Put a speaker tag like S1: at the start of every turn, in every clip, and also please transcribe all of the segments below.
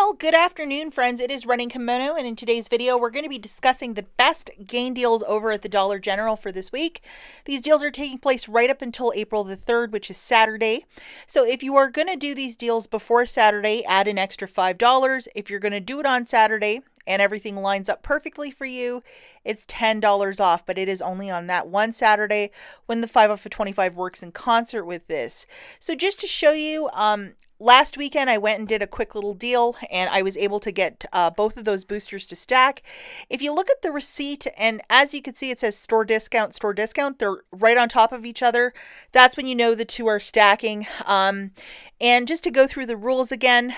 S1: Well, good afternoon, friends. It is Running Kimono, and in today's video, we're going to be discussing the best gain deals over at the Dollar General for this week. These deals are taking place right up until April the 3rd, which is Saturday. So if you are going to do these deals before Saturday, add an extra $5. If you're going to do it on Saturday and everything lines up perfectly for you, it's $10 off, but it is only on that one Saturday when the 5 off of 25 works in concert with this. So just to show you, last weekend, I went and did a quick little deal, and I was able to get both of those boosters to stack. If you look at the receipt, and as you can see, it says store discount, they're right on top of each other. That's when you know the two are stacking. And just to go through the rules again,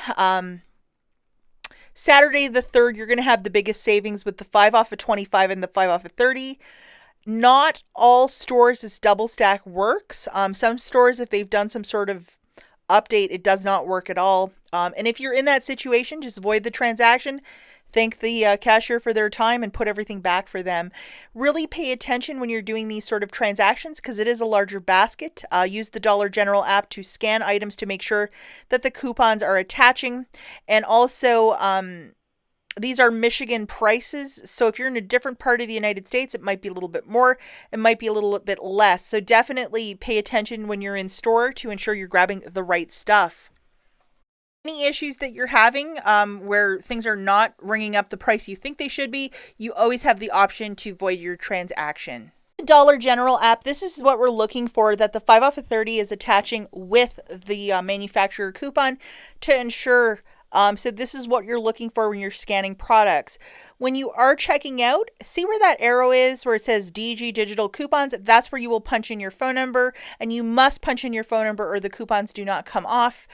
S1: Saturday the 3rd, you're going to have the biggest savings with the 5 off of 25 and the 5 off of 30. Not all stores this double stack works. Some stores, if they've done some sort of update, it does not work at all. And if you're in that situation, just void the transaction. Thank the cashier for their time and put everything back for them. Really pay attention when you're doing these sort of transactions because it is a larger basket. Use the Dollar General app to scan items to make sure that the coupons are attaching. And also, these are Michigan prices, so if you're in a different part of the United States, it might be a little bit more, it might be a little bit less. So definitely pay attention when you're in store to ensure you're grabbing the right stuff. Any issues that you're having where things are not ringing up the price you think they should be, you always have the option to void your transaction. The Dollar General app, this is what we're looking for, that the 5 off of 30 is attaching with the manufacturer coupon to ensure. So this is what you're looking for when you're scanning products. When you are checking out, see where that arrow is where it says DG Digital Coupons. That's where you will punch in your phone number, and you must punch in your phone number or the coupons do not come off.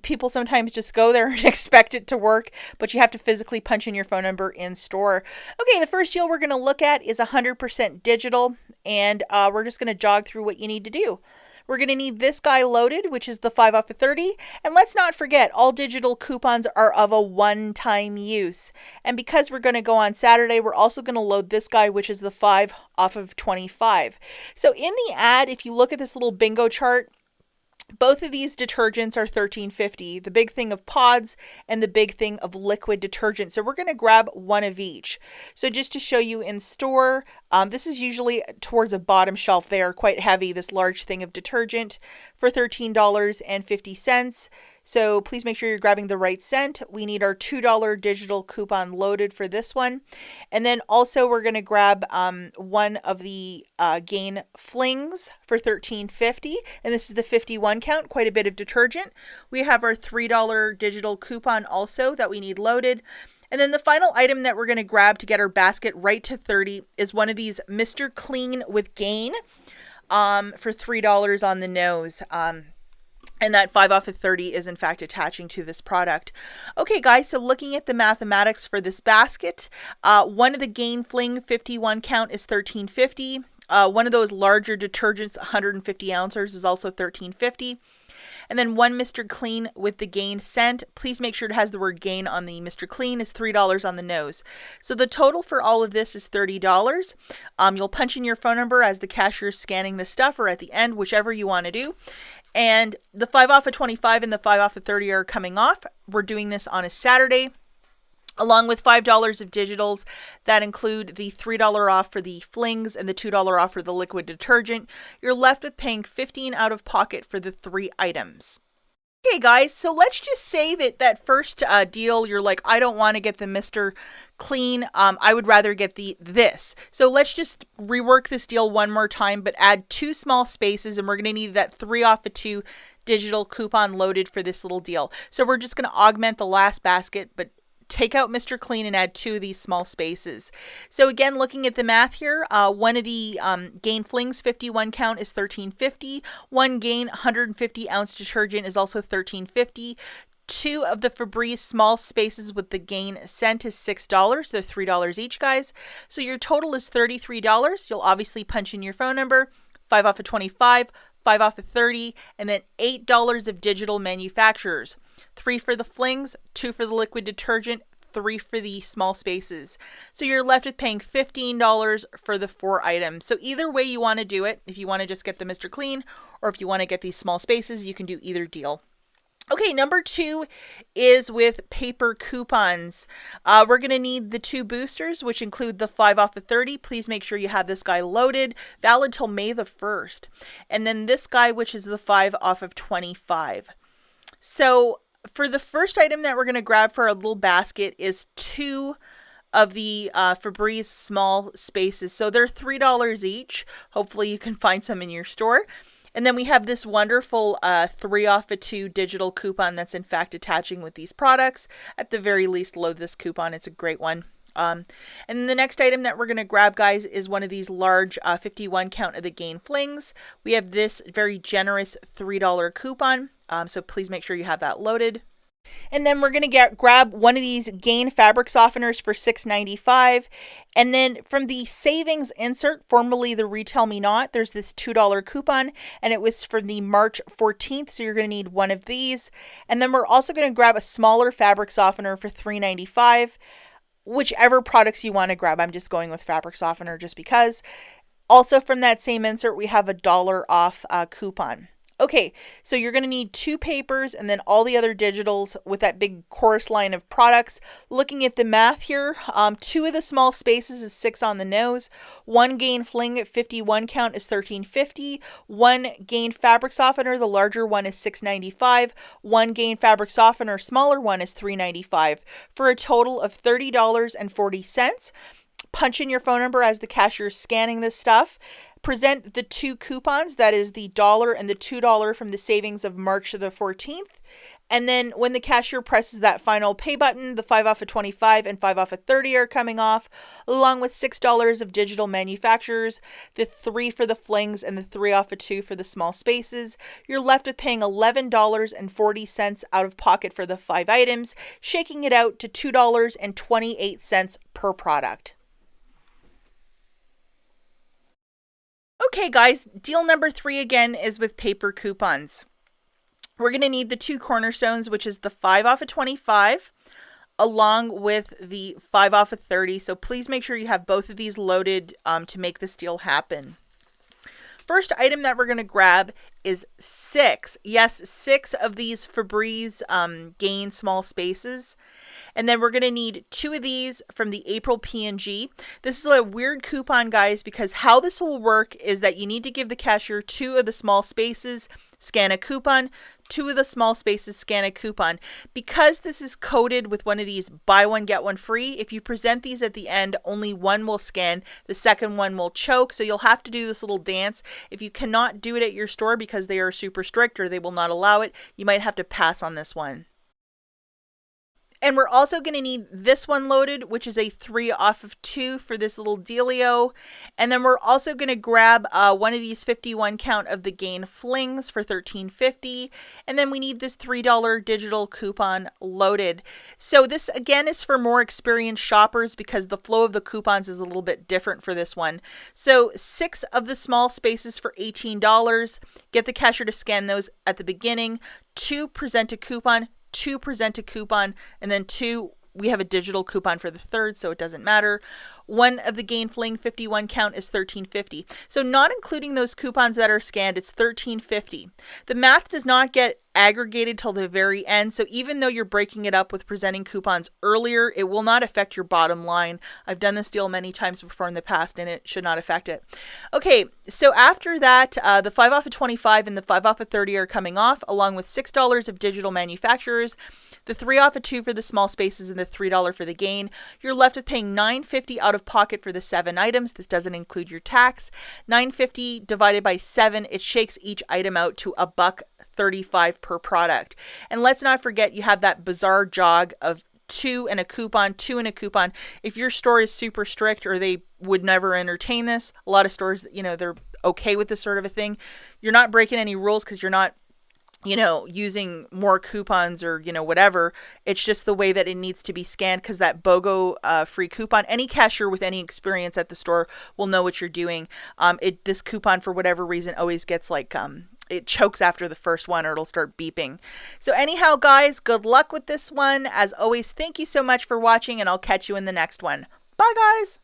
S1: People sometimes just go there and expect it to work, but you have to physically punch in your phone number in store. Okay, the first deal we're going to look at is 100% digital, and we're just going to jog through what you need to do. We're going to need this guy loaded, which is the 5 off of 30. And let's not forget, all digital coupons are of a one-time use. And because we're going to go on Saturday, we're also going to load this guy, which is the 5 off of 25. So in the ad, if you look at this little bingo chart, both of these detergents are $13.50, the big thing of pods and the big thing of liquid detergent. So we're going to grab one of each. So just to show you in store, this is usually towards a bottom shelf. They are quite heavy, this large thing of detergent for $13.50. So please make sure you're grabbing the right scent. We need our $2 digital coupon loaded for this one. And then also we're going to grab one of the Gain Flings for $13.50. And this is the 51 count, quite a bit of detergent. We have our $3 digital coupon also that we need loaded. And then the final item that we're going to grab to get our basket right to 30 is one of these Mr. Clean with Gain for $3 on the nose. And that 5 off of 30 is in fact attaching to this product. Okay, guys, so looking at the mathematics for this basket, one of the Gain Fling 51 count is $13.50. One of those larger detergents, 150 ounces, is also $13.50. And then one Mr. Clean with the Gain scent. Please make sure it has the word Gain on the Mr. Clean, is $3 on the nose. So the total for all of this is $30. You'll punch in your phone number as the cashier is scanning the stuff, or at the end, whichever you want to do. And the 5 off of 25 and the 5 off of 30 are coming off. We're doing this on a Saturday, along with $5 of digitals that include the $3 off for the flings and the $2 off for the liquid detergent. You're left with paying $15 out of pocket for the 3 items. Okay, guys, so let's just say that first deal, you're like, I don't want to get the Mr. Clean. I would rather get this. So let's just rework this deal one more time, but add 2 small spaces, and we're going to need that 3 off of 2 digital coupon loaded for this little deal. So we're just going to augment the last basket, but take out Mr. Clean and add 2 of these small spaces. So again, looking at the math here, one of the Gain Flings 51 count is $13.50. One Gain 150 ounce detergent is also $13.50. 2 of the Febreze small spaces with the Gain scent is $6. They're $3 each, guys. So your total is $33. You'll obviously punch in your phone number, 5 off of 25, 5 off of 30, and then $8 of digital manufacturers. 3 for the flings, 2 for the liquid detergent, 3 for the small spaces. So you're left with paying $15 for the 4 items. So either way you want to do it, if you want to just get the Mr. Clean or if you want to get these small spaces, you can do either deal. Okay, number 2 is with paper coupons. We're going to need the 2 boosters, which include the 5 off of 30. Please make sure you have this guy loaded, valid till May the 1st. And then this guy, which is the 5 off of 25. So for the first item that we're going to grab for our little basket is 2 of the Febreze small spaces. So they're $3 each. Hopefully you can find some in your store. And then we have this wonderful 3 off of 2 digital coupon that's in fact attaching with these products. At the very least, load this coupon. It's a great one. And then the next item that we're going to grab, guys, is one of these large 51 count of the Gain Flings. We have this very generous $3 coupon. So please make sure you have that loaded. And then we're going to grab one of these Gain fabric softeners for $6.95. And then from the savings insert, formerly the Retail Me Not, there's this $2 coupon, and it was for the March 14th, so you're going to need one of these. And then we're also going to grab a smaller fabric softener for $3.95. Whichever products you want to grab. I'm just going with fabric softener just because. Also from that same insert, we have a $1 off coupon. Okay, so you're going to need 2 papers and then all the other digitals with that big chorus line of products. Looking at the math here, 2 of the small spaces is $6 on the nose. 1 Gain Fling at 51 count is $13.50. 1 Gain fabric softener, the larger one, is $6.95. 1 Gain fabric softener, smaller one, is $3.95 for a total of $30.40. Punch in your phone number as the cashier is scanning this stuff. Present the 2 coupons, that is the $1 and the $2 from the savings of March the 14th. And then when the cashier presses that final pay button, the 5 off of 25 and 5 off of 30 are coming off, along with $6 of digital manufacturers, the 3 for the flings, and the 3 off of 2 for the small spaces. You're left with paying $11.40 out of pocket for the 5 items, shaking it out to $2.28 per product. Okay, guys, deal number 3 again is with paper coupons. We're going to need the 2 cornerstones, which is the 5 off of 25, along with the 5 off of 30. So please make sure you have both of these loaded to make this deal happen. First item that we're going to grab is 6. Yes, 6 of these Febreze Gain small spaces. And then we're going to need 2 of these from the April P&G. This is a weird coupon, guys, because how this will work is that you need to give the cashier 2 of the small spaces, scan a coupon, 2 of the small spaces, scan a coupon. Because this is coded with one of these buy one, get one free, if you present these at the end, only one will scan, the second one will choke. So you'll have to do this little dance. If you cannot do it at your store because they are super strict or they will not allow it, you might have to pass on this one. And we're also going to need this one loaded, which is a 3 off of 2 for this little dealio. And then we're also going to grab one of these 51 count of the Gain Flings for $13.50. And then we need this $3 digital coupon loaded. So this again is for more experienced shoppers because the flow of the coupons is a little bit different for this one. So 6 of the small spaces for $18. Get the cashier to scan those at the beginning. 2, present a coupon. 2, present a coupon, and then 2, we have a digital coupon for the third, so it doesn't matter. 1 of the Gain Fling 51 count is $13.50. So not including those coupons that are scanned, it's $13.50. The math does not get aggregated till the very end, so even though you're breaking it up with presenting coupons earlier, it will not affect your bottom line. I've done this deal many times before in the past, and it should not affect it. Okay, so after that, the 5 off of 25 and the 5 off of 30 are coming off, along with $6 of digital manufacturers, the 3 off of 2 for the small spaces, and the $3 for the Gain. You're left with paying $9.50 out of pocket for the 7 items. This doesn't include your tax. $9.50 divided by 7, it shakes each item out to $1.35 per product. And let's not forget, you have that bizarre jog of 2 and a coupon, 2 and a coupon. If your store is super strict or they would never entertain this, a lot of stores, they're okay with this sort of a thing. You're not breaking any rules because you're not using more coupons or, whatever. It's just the way that it needs to be scanned because that BOGO free coupon, any cashier with any experience at the store will know what you're doing. This coupon, for whatever reason, always gets it chokes after the first one or it'll start beeping. So anyhow, guys, good luck with this one. As always, thank you so much for watching and I'll catch you in the next one. Bye, guys.